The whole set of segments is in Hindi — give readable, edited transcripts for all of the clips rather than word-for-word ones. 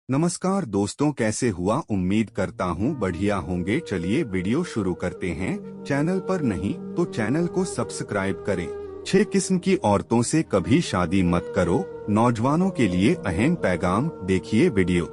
नमस्कार दोस्तों, कैसे हुआ? उम्मीद करता हूँ बढ़िया होंगे। चलिए वीडियो शुरू करते हैं। चैनल पर नहीं तो चैनल को सब्सक्राइब करें। 6 किस्म की औरतों से कभी शादी मत करो, नौजवानों के लिए अहम पैगाम। देखिए वीडियो।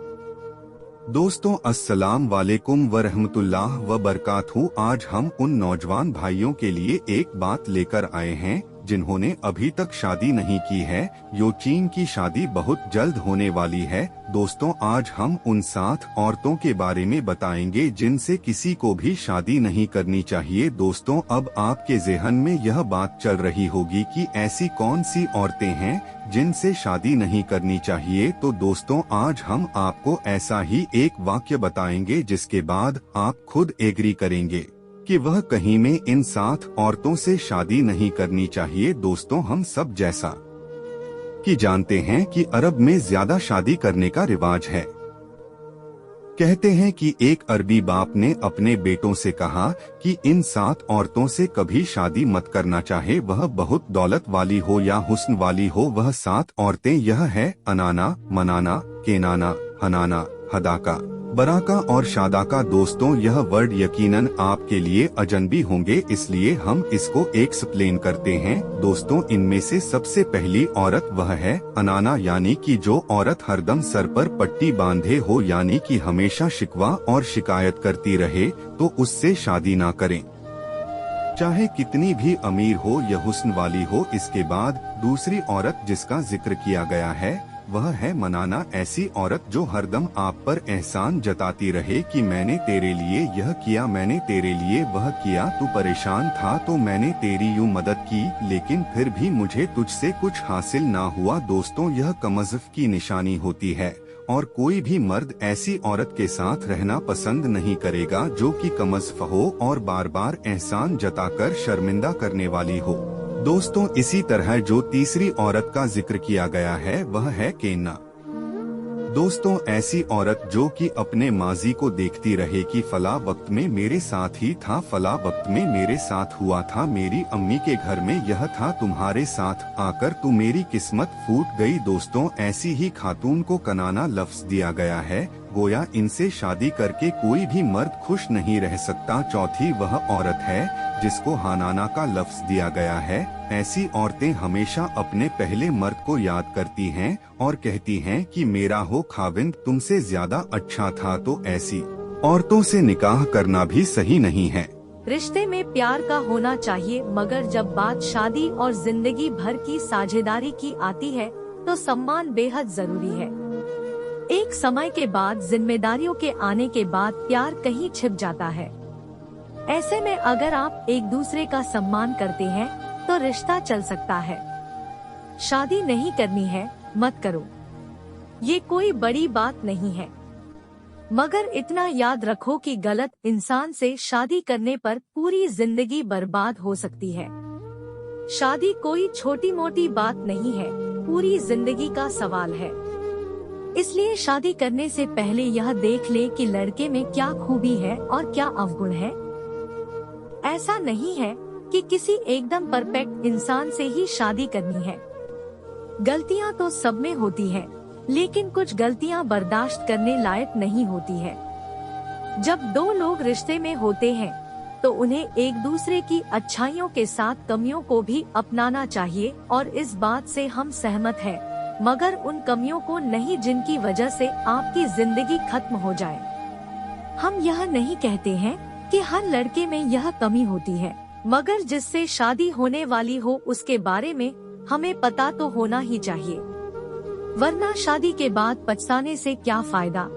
दोस्तों, अस्सलाम वालेकुम व रहमतुल्लाह व बरकातहू। आज हम उन नौजवान भाइयों के लिए एक बात लेकर आए हैं जिन्होंने अभी तक शादी नहीं की है। योचीन की शादी बहुत जल्द होने वाली है। दोस्तों, आज हम उन 7 औरतों के बारे में बताएंगे जिनसे किसी को भी शादी नहीं करनी चाहिए। दोस्तों, अब आपके ज़हन में यह बात चल रही होगी कि ऐसी कौन सी औरतें हैं जिनसे शादी नहीं करनी चाहिए। तो दोस्तों, आज हम आपको ऐसा ही एक वाक्य बताएंगे जिसके बाद आप खुद एग्री करेंगे कि वह कहीं में इन 7 औरतों से शादी नहीं करनी चाहिए। दोस्तों, हम सब जैसा कि जानते हैं कि अरब में ज्यादा शादी करने का रिवाज है। कहते हैं कि एक अरबी बाप ने अपने बेटों से कहा कि इन 7 औरतों से कभी शादी मत करना, चाहे वह बहुत दौलत वाली हो या हुस्न वाली हो। वह 7 औरतें यह है: अनाना, मनाना, केनाना, हनाना, हदाका, बराका और शादाका। दोस्तों, यह वर्ड यकीनन आपके लिए अजनबी होंगे, इसलिए हम इसको एक्सप्लेन करते हैं। दोस्तों, इनमें से सबसे पहली औरत वह है अनाना, यानी कि जो औरत हरदम सर पर पट्टी बांधे हो, यानी कि हमेशा शिकवा और शिकायत करती रहे, तो उससे शादी ना करें, चाहे कितनी भी अमीर हो या हुस्न वाली हो। इसके बाद दूसरी औरत जिसका जिक्र किया गया है वह है मनाना। ऐसी औरत जो हरदम आप पर एहसान जताती रहे कि मैंने तेरे लिए यह किया, मैंने तेरे लिए वह किया, तू परेशान था तो मैंने तेरी यूं मदद की, लेकिन फिर भी मुझे तुझसे कुछ हासिल ना हुआ। दोस्तों, यह कमज़फ की निशानी होती है और कोई भी मर्द ऐसी औरत के साथ रहना पसंद नहीं करेगा जो कि कमज़फ हो और बार बार एहसान जताकर शर्मिंदा करने वाली हो। दोस्तों, इसी तरह जो तीसरी औरत का जिक्र किया गया है वह है केन्ना। दोस्तों, ऐसी औरत जो कि अपने माजी को देखती रहे कि फला वक्त में मेरे साथ ही था, फला वक्त में मेरे साथ हुआ था, मेरी अम्मी के घर में यह था, तुम्हारे साथ आकर तो मेरी किस्मत फूट गई। दोस्तों, ऐसी ही खातून को कनाना लफ्ज दिया गया है, गोया इनसे शादी करके कोई भी मर्द खुश नहीं रह सकता। चौथी वह औरत है जिसको हानाना का लफ्ज दिया गया है। ऐसी औरतें हमेशा अपने पहले मर्द को याद करती हैं और कहती हैं कि मेरा हो खाविंद तुमसे ज्यादा अच्छा था। तो ऐसी औरतों से निकाह करना भी सही नहीं है। रिश्ते में प्यार का होना चाहिए, मगर जब बात शादी और जिंदगी भर की साझेदारी की आती है तो सम्मान बेहद जरूरी है। एक समय के बाद, जिम्मेदारियों के आने के बाद प्यार कहीं छिप जाता है। ऐसे में अगर आप एक दूसरे का सम्मान करते हैं तो रिश्ता चल सकता है। शादी नहीं करनी है, मत करो, ये कोई बड़ी बात नहीं है, मगर इतना याद रखो कि गलत इंसान से शादी करने पर पूरी जिंदगी बर्बाद हो सकती है। शादी कोई छोटी मोटी बात नहीं है, पूरी जिंदगी का सवाल है। इसलिए शादी करने से पहले यह देख ले कि लड़के में क्या खूबी है और क्या अवगुण है। ऐसा नहीं है कि किसी एकदम परफेक्ट इंसान से ही शादी करनी है। गलतियां तो सब में होती हैं, लेकिन कुछ गलतियां बर्दाश्त करने लायक नहीं होती है। जब 2 लोग रिश्ते में होते हैं तो उन्हें एक दूसरे की अच्छाइयों के साथ कमियों को भी अपनाना चाहिए, और इस बात से हम सहमत हैं, मगर उन कमियों को नहीं जिनकी वजह से आपकी जिंदगी खत्म हो जाए। हम यह नहीं कहते हैं कि हर लड़के में यह कमी होती है, मगर जिससे शादी होने वाली हो उसके बारे में हमें पता तो होना ही चाहिए, वरना शादी के बाद पछताने से क्या फायदा।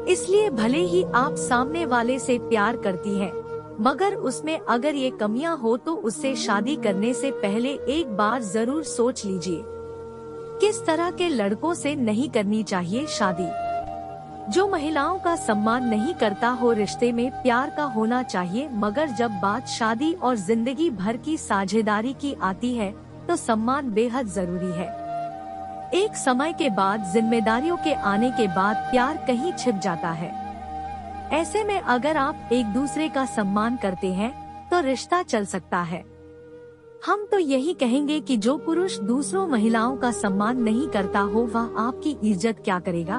इसलिए भले ही आप सामने वाले से प्यार करती हैं, मगर उसमें अगर ये कमियां हो तो उससे शादी करने से पहले एक बार जरूर सोच लीजिए किस तरह के लड़कों से नहीं करनी चाहिए शादी। जो महिलाओं का सम्मान नहीं करता हो, रिश्ते में प्यार का होना चाहिए, मगर जब बात शादी और जिंदगी भर की साझेदारी की आती है तो सम्मान बेहद जरूरी है। एक समय के बाद, जिम्मेदारियों के आने के बाद प्यार कहीं छिप जाता है। ऐसे में अगर आप एक दूसरे का सम्मान करते हैं तो रिश्ता चल सकता है। हम तो यही कहेंगे कि जो पुरुष दूसरों महिलाओं का सम्मान नहीं करता हो वह आपकी इज्जत क्या करेगा।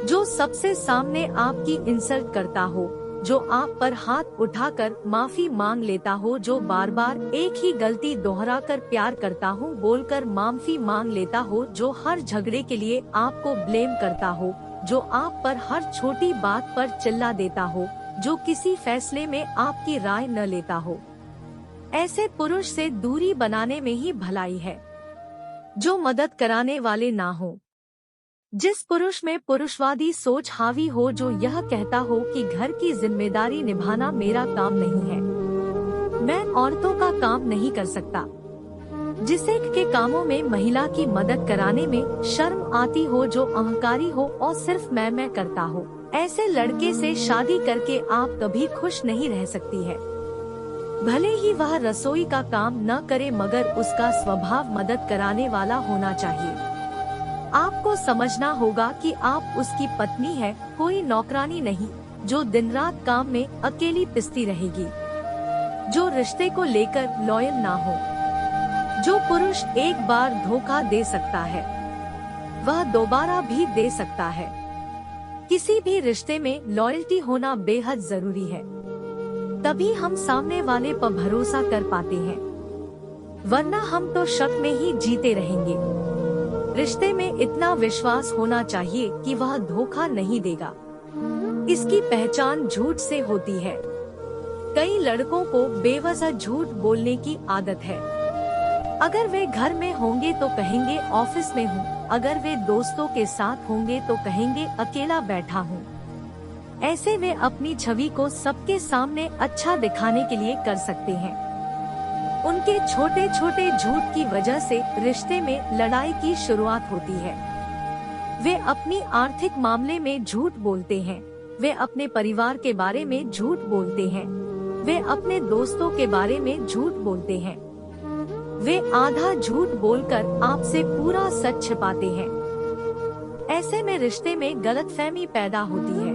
जो सबसे सामने आपकी इंसल्ट करता हो, जो आप पर हाथ उठाकर माफी मांग लेता हो, जो बार बार एक ही गलती दोहराकर प्यार करता हूँ बोलकर माफी मांग लेता हो, जो हर झगड़े के लिए आपको ब्लेम करता हो, जो आप पर हर छोटी बात पर चिल्ला देता हो, जो किसी फैसले में आपकी राय न लेता हो। ऐसे पुरुष से दूरी बनाने में ही भलाई है। जो मदद कराने वाले ना हो। जिस पुरुष में पुरुषवादी सोच हावी हो, जो यह कहता हो कि घर की जिम्मेदारी निभाना मेरा काम नहीं है, मैं औरतों का काम नहीं कर सकता, जिसे के कामों में महिला की मदद कराने में शर्म आती हो, जो अहंकारी हो और सिर्फ मैं करता हो, ऐसे लड़के से शादी करके आप कभी खुश नहीं रह सकती है। भले ही वह रसोई का काम न करे, मगर उसका स्वभाव मदद कराने वाला होना चाहिए। आपको समझना होगा कि आप उसकी पत्नी है, कोई नौकरानी नहीं, जो दिन रात काम में अकेली पिसती रहेगी, जो रिश्ते को लेकर लॉयल ना हो। जो पुरुष एक बार धोखा दे सकता है, वह दोबारा भी दे सकता है। किसी भी रिश्ते में लॉयल्टी होना बेहद जरूरी है, तभी हम सामने वाले पर भरोसा कर पाते हैं, वरना हम तो शक में ही जीते रहेंगे। रिश्ते में इतना विश्वास होना चाहिए कि वह धोखा नहीं देगा। इसकी पहचान झूठ से होती है। कई लड़कों को बेवजह झूठ बोलने की आदत है। अगर वे घर में होंगे तो कहेंगे ऑफिस में हूँ, अगर वे दोस्तों के साथ होंगे तो कहेंगे अकेला बैठा हूँ। ऐसे वे अपनी छवि को सबके सामने अच्छा दिखाने के लिए कर सकते हैं। उनके छोटे छोटे झूठ की वजह से रिश्ते में लड़ाई की शुरुआत होती है। वे अपनी आर्थिक मामले में झूठ बोलते हैं, वे अपने परिवार के बारे में झूठ बोलते हैं, वे अपने दोस्तों के बारे में झूठ बोलते हैं। वे आधा झूठ बोलकर आपसे पूरा सच छिपाते हैं। ऐसे में रिश्ते में गलतफहमी पैदा होती है।